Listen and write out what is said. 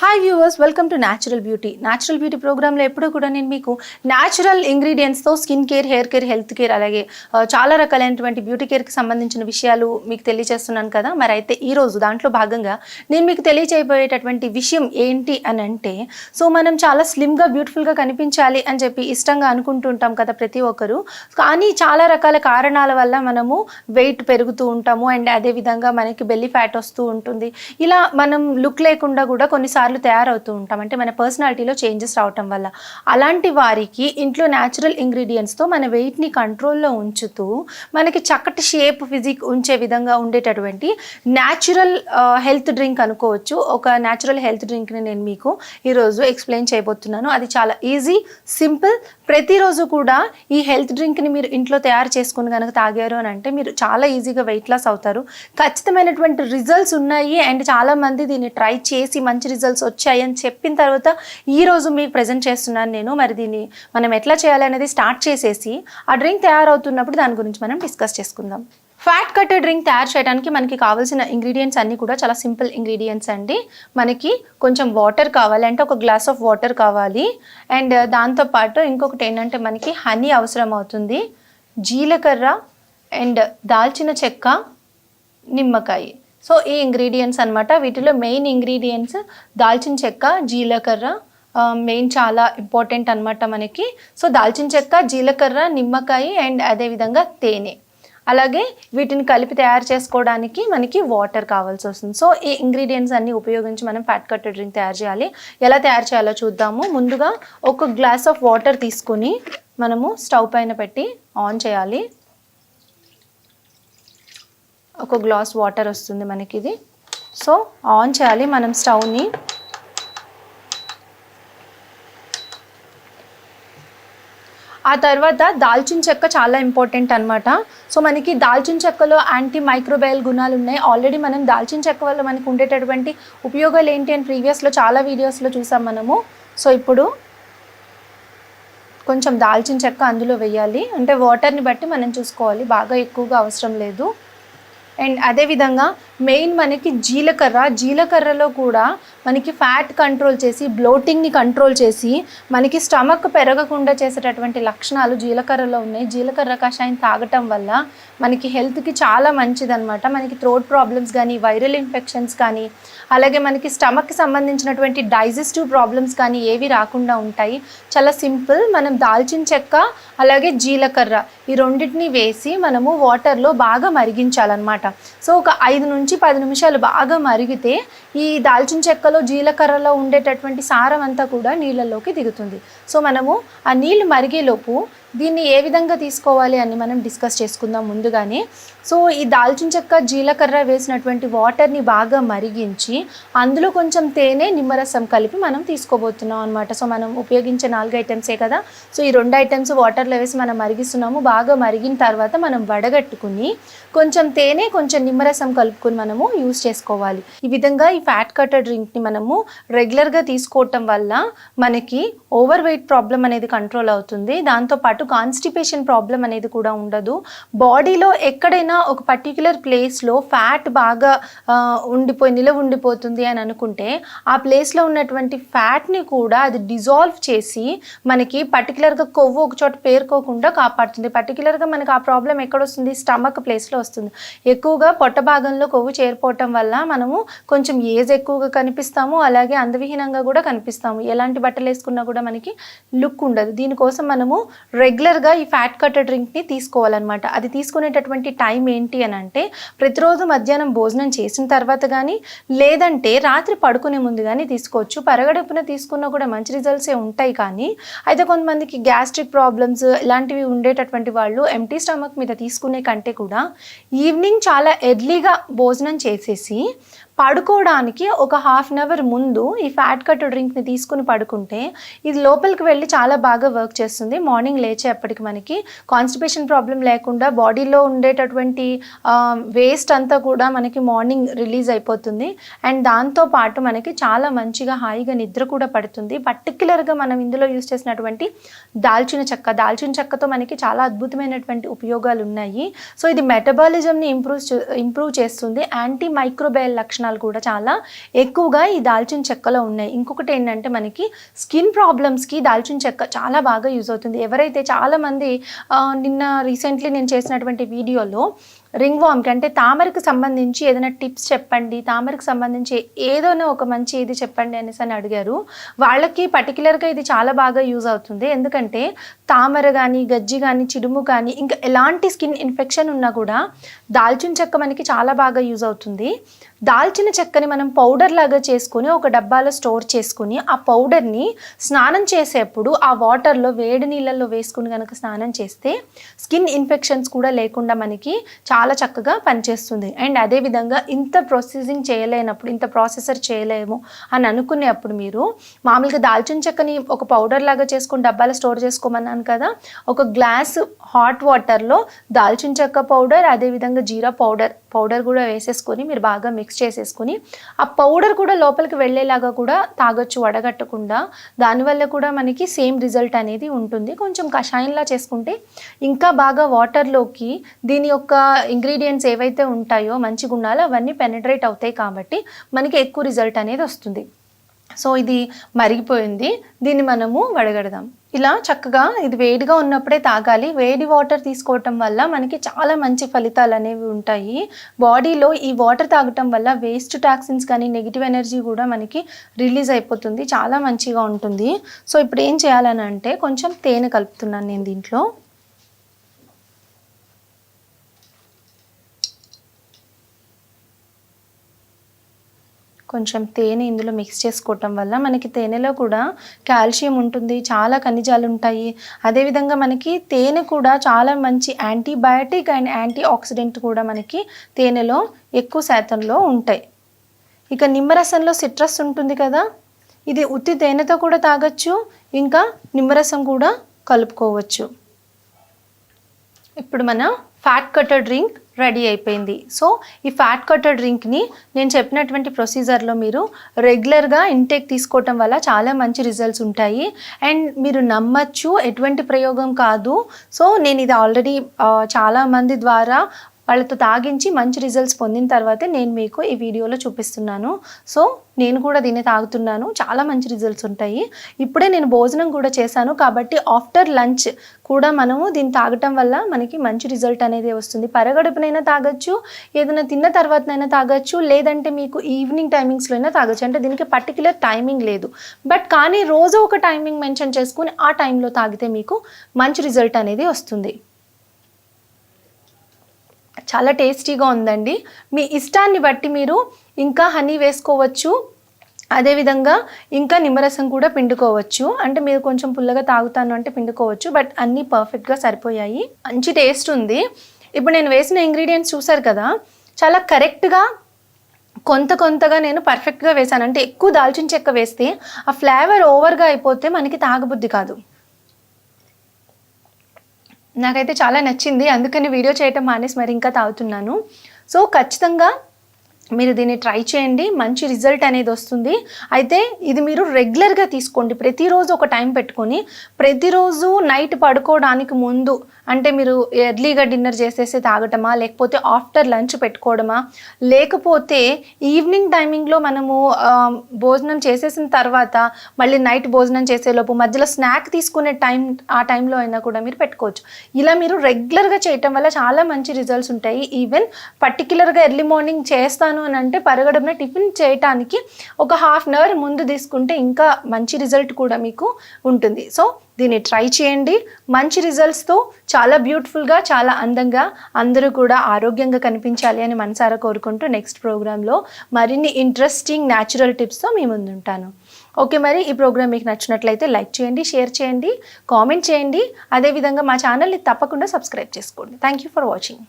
Hi viewers, welcome to natural beauty ప్రోగ్రాంలో ఎప్పుడు కూడా నేను మీకు న్యాచురల్ ఇంగ్రీడియంట్స్తో skin care, hair care, health care అలాగే చాలా రకాలైనటువంటి బ్యూటీ కేర్కి సంబంధించిన విషయాలు మీకు తెలియజేస్తున్నాను కదా. మరి అయితే ఈరోజు దాంట్లో భాగంగా నేను మీకు తెలియజేయబోయేటటువంటి విషయం ఏంటి అని అంటే, సో మనం చాలా స్లిమ్గా బ్యూటిఫుల్గా కనిపించాలి అని చెప్పి ఇష్టంగా అనుకుంటుంటాం కదా ప్రతి ఒక్కరు. కానీ చాలా రకాల కారణాల వల్ల మనము వెయిట్ పెరుగుతూ ఉంటాము అండ్ అదేవిధంగా మనకి బెల్లీ ఫ్యాట్ వస్తూ ఉంటుంది. ఇలా మనం లుక్ లేకుండా కూడా కొన్నిసార్లు తయారవుతూ ఉంటాం, అంటే మన పర్సనాలిటీలో చేంజెస్ రావటం వల్ల. అలాంటి వారికి ఇంట్లో న్యాచురల్ ఇంగ్రీడియంట్స్తో మన వెయిట్ని కంట్రోల్లో ఉంచుతూ మనకి చక్కటి షేప్, ఫిజిక్ ఉంచే విధంగా ఉండేటటువంటి న్యాచురల్ హెల్త్ డ్రింక్ అనుకోవచ్చు. ఒక న్యాచురల్ హెల్త్ డ్రింక్ని నేను మీకు ఈరోజు ఎక్స్ప్లెయిన్ చేయబోతున్నాను. అది చాలా ఈజీ, సింపుల్. ప్రతిరోజు కూడా ఈ హెల్త్ డ్రింక్ని మీరు ఇంట్లో తయారు చేసుకుని కనుక తాగారు అని అంటే మీరు చాలా ఈజీగా వెయిట్ లాస్ అవుతారు. ఖచ్చితమైనటువంటి రిజల్ట్స్ ఉన్నాయి అండ్ చాలామంది దీన్ని ట్రై చేసి మంచి రిజల్ట్స్ వచ్చాయని చెప్పిన తర్వాత ఈరోజు మీకు ప్రజెంట్ చేస్తున్నాను నేను. మరి దీన్ని మనం ఎట్లా చేయాలి అనేది స్టార్ట్ చేసేసి ఆ డ్రింక్ తయారవుతున్నప్పుడు దాని గురించి మనం డిస్కస్ చేసుకుందాం. ఫ్యాట్ కట్టర్ డ్రింక్ తయారు చేయడానికి మనకి కావాల్సిన ఇంగ్రీడియంట్స్ అన్నీ కూడా చాలా సింపుల్ ఇంగ్రీడియంట్స్ అండి. మనకి కొంచెం వాటర్ కావాలి, అంటే ఒక గ్లాస్ ఆఫ్ వాటర్ కావాలి. అండ్ దాంతోపాటు ఇంకొకటి ఏంటంటే మనకి హనీ అవసరం అవుతుంది, జీలకర్ర అండ్ దాల్చిన చెక్క, నిమ్మకాయ. సో ఈ ఇంగ్రీడియంట్స్ అనమాట. వీటిలో మెయిన్ ఇంగ్రీడియంట్స్ దాల్చిన చెక్క, జీలకర్ర మెయిన్ చాలా ఇంపార్టెంట్ అనమాట మనకి. సో దాల్చిన చెక్క, జీలకర్ర, నిమ్మకాయ అండ్ అదేవిధంగా తేనె. అలాగే వీటిని కలిపి తయారు చేసుకోవడానికి మనకి వాటర్ కావాల్సి వస్తుంది. సో ఈ ఇంగ్రీడియంట్స్ అన్నీ ఉపయోగించి మనం ఫ్యాట్ కట్టర్ డ్రింక్ తయారు చేయాలి. ఎలా తయారు చేయాలో చూద్దాము. ముందుగా ఒక గ్లాస్ ఆఫ్ వాటర్ తీసుకుని మనము స్టవ్ పైన పెట్టి ఆన్ చేయాలి. ఒక గ్లాస్ వాటర్ వస్తుంది మనకి ఇది. సో ఆన్ చేయాలి మనం స్టవ్ని. ఆ తర్వాత దాల్చిన చెక్క చాలా ఇంపార్టెంట్ అనమాట. సో మనకి దాల్చిన చెక్కలో యాంటీ మైక్రోబయల్ గుణాలు ఉన్నాయి. ఆల్రెడీ మనం దాల్చిన చెక్క వల్ల మనకు ఉండేటటువంటి ఉపయోగాలు ఏంటి అని ప్రీవియస్లో చాలా వీడియోస్లో చూసాం మనము. సో ఇప్పుడు కొంచెం దాల్చిన చెక్క అందులో వేయాలి, అంటే వాటర్ని బట్టి మనం చూసుకోవాలి, బాగా ఎక్కువగా అవసరం లేదు. అండ్ అదేవిధంగా మెయిన్ మనకి జీలకర్రలో కూడా మనకి ఫ్యాట్ కంట్రోల్ చేసి, బ్లోటింగ్ని కంట్రోల్ చేసి, మనకి స్టమక్ పెరగకుండా చేసేటటువంటి లక్షణాలు జీలకర్రలో ఉన్నాయి. జీలకర్ర కషాయం తాగటం వల్ల మనకి హెల్త్కి చాలా మంచిదన్నమాట. మనకి థ్రోట్ ప్రాబ్లమ్స్ కానీ, వైరల్ ఇన్ఫెక్షన్స్ కానీ, అలాగే మనకి స్టమక్కి సంబంధించినటువంటి డైజెస్టివ్ ప్రాబ్లమ్స్ కానీ ఏవి రాకుండా ఉంటాయి. చాలా సింపుల్. మనం దాల్చిన చెక్క అలాగే జీలకర్ర ఈ రెండింటిని వేసి మనము వాటర్లో బాగా మరిగించాలన్నమాట. సో ఒక 5 నుంచి 10 నిమిషాలు బాగా మరిగితే ఈ దాల్చిన చెక్కలో, జీలకర్రలో ఉండేటటువంటి సారం అంతా కూడా నీళ్ళలోకి దిగుతుంది. సో మనము ఆ నీళ్ళు మరిగేలోపు దీన్ని ఏ విధంగా తీసుకోవాలి అని మనం డిస్కస్ చేసుకుందాం ముందుగానే. సో ఈ దాల్చిన చెక్క, జీలకర్ర వేసినటువంటి వాటర్ని బాగా మరిగించి అందులో కొంచెం తేనె, నిమ్మరసం కలిపి మనం తీసుకోబోతున్నాం అనమాట. సో మనం ఉపయోగించే 4 ఐటమ్సే కదా. సో ఈ 2 ఐటమ్స్ వాటర్లో వేసి మనం మరిగిస్తున్నాము. బాగా మరిగిన తర్వాత మనం వడగట్టుకుని కొంచెం తేనె, కొంచెం నిమ్మరసం కలుపుకొని మనము యూస్ చేసుకోవాలి. ఈ విధంగా ఈ ఫ్యాట్ కట్టర్ డ్రింక్ని మనము రెగ్యులర్గా తీసుకోవటం వల్ల మనకి ఓవర్ వెయిట్ ప్రాబ్లం అనేది కంట్రోల్ అవుతుంది. దాంతోపాటు కాన్స్టిపేషన్ ప్రాబ్లం అనేది కూడా ఉండదు. బాడీలో ఎక్కడైనా ఒక పర్టిక్యులర్ ప్లేస్లో ఫ్యాట్ బాగా నిలవ ఉండిపోతుంది అని అనుకుంటే ఆ ప్లేస్లో ఉన్నటువంటి ఫ్యాట్ని కూడా అది డిజాల్వ్ చేసి మనకి పర్టికులర్గా కొవ్వు ఒక చోట పేరుకోకుండా కాపాడుతుంది. పర్టికులర్గా మనకి ఆ ప్రాబ్లం ఎక్కడొస్తుంది? స్టమక్ ప్లేస్లో వస్తుంది. ఎక్కువగా పొట్ట భాగంలో కొవ్వు చేరిపోవటం వల్ల మనము కొంచెం ఏజ్ ఎక్కువగా కనిపిస్తాము, అలాగే అందవిహీనంగా కూడా కనిపిస్తాము. ఎలాంటి బట్టలు వేసుకున్నా కూడా మనకి లుక్ ఉండదు. దీనికోసం మనము రెగ్యులర్గా ఈ ఫ్యాట్ కట్టర్ డ్రింక్ని తీసుకోవాలన్నమాట. అది తీసుకునేటటువంటి టైం ఏంటి అని అంటే, ప్రతిరోజు మధ్యాహ్నం భోజనం చేసిన తర్వాత కానీ, లేదంటే రాత్రి పడుకునే ముందు కానీ తీసుకోవచ్చు. పరగడుపున తీసుకున్నా కూడా మంచి రిజల్ట్సే ఉంటాయి. కానీ అయితే కొంతమందికి గ్యాస్ట్రిక్ ప్రాబ్లమ్స్ ఇలాంటివి ఉండేటటువంటి వాళ్ళు ఎంటీ స్టమక్ మీద తీసుకునే కంటే కూడా ఈవినింగ్ చాలా ఎర్లీగా భోజనం చేసేసి పడుకోవడానికి ఒక 1/2 అవర్ ముందు ఈ ఫ్యాట్ కట్టర్ డ్రింక్ని తీసుకుని పడుకుంటే ఇది లోపలికి వెళ్ళి చాలా బాగా వర్క్ చేస్తుంది. మార్నింగ్ లేచిన లేచేప్పటికి మనకి కాన్స్టిపేషన్ ప్రాబ్లం లేకుండా బాడీలో ఉండేటటువంటి వేస్ట్ అంతా కూడా మనకి మార్నింగ్ రిలీజ్ అయిపోతుంది. అండ్ దాంతోపాటు మనకి చాలా మంచిగా హాయిగా నిద్ర కూడా పడుతుంది. పర్టిక్యులర్గా మనం ఇందులో యూస్ చేసినటువంటి దాల్చిన చెక్కతో మనకి చాలా అద్భుతమైనటువంటి ఉపయోగాలు ఉన్నాయి. సో ఇది మెటబాలిజంని ఇంప్రూవ్ చేస్తుంది. యాంటీ మైక్రోబయల్ లక్షణాలు కూడా చాలా ఎక్కువగా ఈ దాల్చిన చెక్కలో ఉన్నాయి. ఇంకొకటి ఏంటంటే మనకి స్కిన్ ప్రాబ్లమ్స్కి దాల్చిన చెక్క చాలా బాగా యూజ్ అవుతుంది. ఎవరైతే చాలామంది నిన్న రీసెంట్లీ నేను చేసినటువంటి వీడియోలో రింగ్ వామ్కి అంటే తామరకు సంబంధించి ఏదైనా టిప్స్ చెప్పండి, తామరకు సంబంధించి ఏదైనా ఒక మంచి ఇది చెప్పండి అనేసి అని అడిగారు. వాళ్ళకి పర్టికులర్గా ఇది చాలా బాగా యూజ్ అవుతుంది. ఎందుకంటే తామర కానీ, గజ్జి కానీ, చిడుము కానీ, ఇంకా ఎలాంటి స్కిన్ ఇన్ఫెక్షన్ ఉన్నా కూడా దాల్చిన చెక్క మనకి చాలా బాగా యూజ్ అవుతుంది. దాల్చిన చెక్కని మనం పౌడర్ లాగా చేసుకుని ఒక డబ్బాలో స్టోర్ చేసుకుని ఆ పౌడర్ని స్నానం చేసేప్పుడు ఆ వాటర్లో వేడి నీళ్ళల్లో వేసుకుని కనుక స్నానం చేస్తే స్కిన్ ఇన్ఫెక్షన్స్ కూడా లేకుండా మనకి చాలా చక్కగా పనిచేస్తుంది. అండ్ అదేవిధంగా ఇంత ప్రాసెసింగ్ చేయలేనప్పుడు, ఇంత ప్రాసెసర్ చేయలేము అని అనుకునేప్పుడు మీరు మామూలుగా దాల్చిన చెక్కని ఒక పౌడర్ లాగా చేసుకుని డబ్బాలో స్టోర్ చేసుకోమన్నాను కదా, ఒక గ్లాస్ హాట్ వాటర్లో దాల్చిన చెక్క పౌడర్, అదేవిధంగా జీరా పౌడర్ కూడా వేసేసుకొని మీరు బాగా మిక్స్ చేసేసుకుని ఆ పౌడర్ కూడా లోపలికి వెళ్ళేలాగా కూడా తాగొచ్చు వడగట్టకుండా. దానివల్ల కూడా మనకి సేమ్ రిజల్ట్ అనేది ఉంటుంది. కొంచెం కషాయంలా చేసుకుంటే ఇంకా బాగా వాటర్లోకి దీని యొక్క ఇంగ్రీడియంట్స్ ఏవైతే ఉంటాయో మంచి గుణాలు అవన్నీ పెనిట్రేట్ అవుతాయి కాబట్టి మనకి ఎక్కువ రిజల్ట్ అనేది వస్తుంది. సో ఇది మరిగిపోయింది, దీన్ని మనము వడగడదాం. ఇలా చక్కగా ఇది వేడిగా ఉన్నప్పుడే తాగాలి. వేడి వాటర్ తీసుకోవటం వల్ల మనకి చాలా మంచి ఫలితాలు అనేవి ఉంటాయి. బాడీలో ఈ వాటర్ తాగటం వల్ల వేస్ట్ టాక్సిన్స్ కానీ నెగిటివ్ ఎనర్జీ కూడా మనకి రిలీజ్ అయిపోతుంది, చాలా మంచిగా ఉంటుంది. సో ఇప్పుడు ఏం చేయాలని అంటే కొంచెం తేనె కలుపుతున్నాను నేను దీంట్లో. కొంచెం తేనె ఇందులో మిక్స్ చేసుకోవటం వల్ల మనకి తేనెలో కూడా కాల్షియం ఉంటుంది, చాలా ఖనిజాలు ఉంటాయి. అదేవిధంగా మనకి తేనె కూడా చాలా మంచి యాంటీబయాటిక్ అండ్ యాంటీ ఆక్సిడెంట్ కూడా మనకి తేనెలో ఎక్కువ శాతంలో ఉంటాయి. ఇక నిమ్మరసంలో సిట్రస్ ఉంటుంది కదా, ఇది ఉత్తి తేనెతో కూడా తాగొచ్చు, ఇంకా నిమ్మరసం కూడా కలుపుకోవచ్చు. ఇప్పుడు మన ఫ్యాట్ కటర్ డ్రింక్ రెడీ అయిపోయింది. సో ఈ ఫ్యాట్ కటర్ డ్రింక్ని నేను చెప్పినటువంటి ప్రొసీజర్లో మీరు రెగ్యులర్గా ఇంటేక్ తీసుకోవటం వల్ల చాలా మంచి రిజల్ట్స్ ఉంటాయి. అండ్ మీరు నమ్మచ్చు, ఎటువంటి ప్రయోగం కాదు. సో నేను ఇది ఆల్రెడీ చాలామంది ద్వారా వాళ్ళతో తాగించి మంచి రిజల్ట్స్ పొందిన తర్వాతే నేను మీకు ఈ వీడియోలో చూపిస్తున్నాను. సో నేను కూడా దీన్ని తాగుతున్నాను, చాలా మంచి రిజల్ట్స్ ఉంటాయి. ఇప్పుడే నేను భోజనం కూడా చేశాను కాబట్టి ఆఫ్టర్ లంచ్ కూడా మనము దీన్ని తాగటం వల్ల మనకి మంచి రిజల్ట్ అనేది వస్తుంది. పరగడుపునైనా తాగొచ్చు, ఏదైనా తిన్న తర్వాతనైనా తాగొచ్చు, లేదంటే మీకు ఈవినింగ్ టైమింగ్స్లో అయినా తాగొచ్చు. అంటే దీనికి పర్టికులర్ టైమింగ్ లేదు, బట్ కానీ రోజు ఒక టైమింగ్ మెన్షన్ చేసుకుని ఆ టైంలో తాగితే మీకు మంచి రిజల్ట్ అనేది వస్తుంది. చాలా టేస్టీగా ఉందండి. మీ ఇష్టాన్ని బట్టి మీరు ఇంకా హనీ వేసుకోవచ్చు, అదేవిధంగా ఇంకా నిమ్మరసం కూడా పిండుకోవచ్చు. అంటే మీరు కొంచెం పుల్లగా తాగుతాను అంటే పిండుకోవచ్చు, బట్ అన్నీ పర్ఫెక్ట్గా సరిపోయాయి, మంచి టేస్ట్ ఉంది. ఇప్పుడు నేను వేసిన ఇంగ్రీడియంట్స్ చూసారు కదా, చాలా కరెక్ట్గా కొంతగా నేను పర్ఫెక్ట్గా వేసాను. అంటే ఎక్కువ దాల్చిన చెక్క వేస్తే ఆ ఫ్లేవర్ ఓవర్గా అయిపోతే మనకి తాగబుద్ధి కాదు. నాకైతే చాలా నచ్చింది, అందుకని వీడియో చేయటం మానేసి మరి ఇంకా తాగుతున్నాను. సో ఖచ్చితంగా మీరు దీన్ని ట్రై చేయండి, మంచి రిజల్ట్ అనేది వస్తుంది. అయితే ఇది మీరు రెగ్యులర్గా తీసుకోండి, ప్రతిరోజు ఒక టైం పెట్టుకొని, ప్రతిరోజు నైట్ పడుకోవడానికి ముందు, అంటే మీరు ఎర్లీగా డిన్నర్ చేసేసి తాగటమా, లేకపోతే ఆఫ్టర్ లంచ్ పెట్టుకోవడమా, లేకపోతే ఈవినింగ్ టైమింగ్లో మనము భోజనం చేసేసిన తర్వాత మళ్ళీ నైట్ భోజనం చేసేలోపు మధ్యలో స్నాక్ తీసుకునే ఆ టైంలో అయినా కూడా మీరు పెట్టుకోవచ్చు. ఇలా మీరు రెగ్యులర్గా చేయటం వల్ల చాలా మంచి రిజల్ట్స్ ఉంటాయి. ఈవెన్ పర్టికులర్గా ఎర్లీ మార్నింగ్ చేస్తాను అని అంటే పరగడుపున టిఫిన్ చేయటానికి ఒక హాఫ్ అన్ అవర్ ముందు తీసుకుంటే ఇంకా మంచి రిజల్ట్ కూడా మీకు ఉంటుంది. సో దీన్ని ట్రై చేయండి, మంచి రిజల్ట్స్తో చాలా బ్యూటిఫుల్గా, చాలా అందంగా అందరూ కూడా ఆరోగ్యంగా కనిపించాలి అని మనసారా కోరుకుంటూ నెక్స్ట్ ప్రోగ్రాంలో మరిన్ని ఇంట్రెస్టింగ్ న్యాచురల్ టిప్స్తో మీ ముందుంటాను. ఓకే, మరి ఈ ప్రోగ్రామ్ మీకు నచ్చినట్లయితే లైక్ చేయండి, షేర్ చేయండి, కామెంట్ చేయండి. అదేవిధంగా మా ఛానల్ని తప్పకుండా సబ్స్క్రైబ్ చేసుకోండి. Thank you for watching.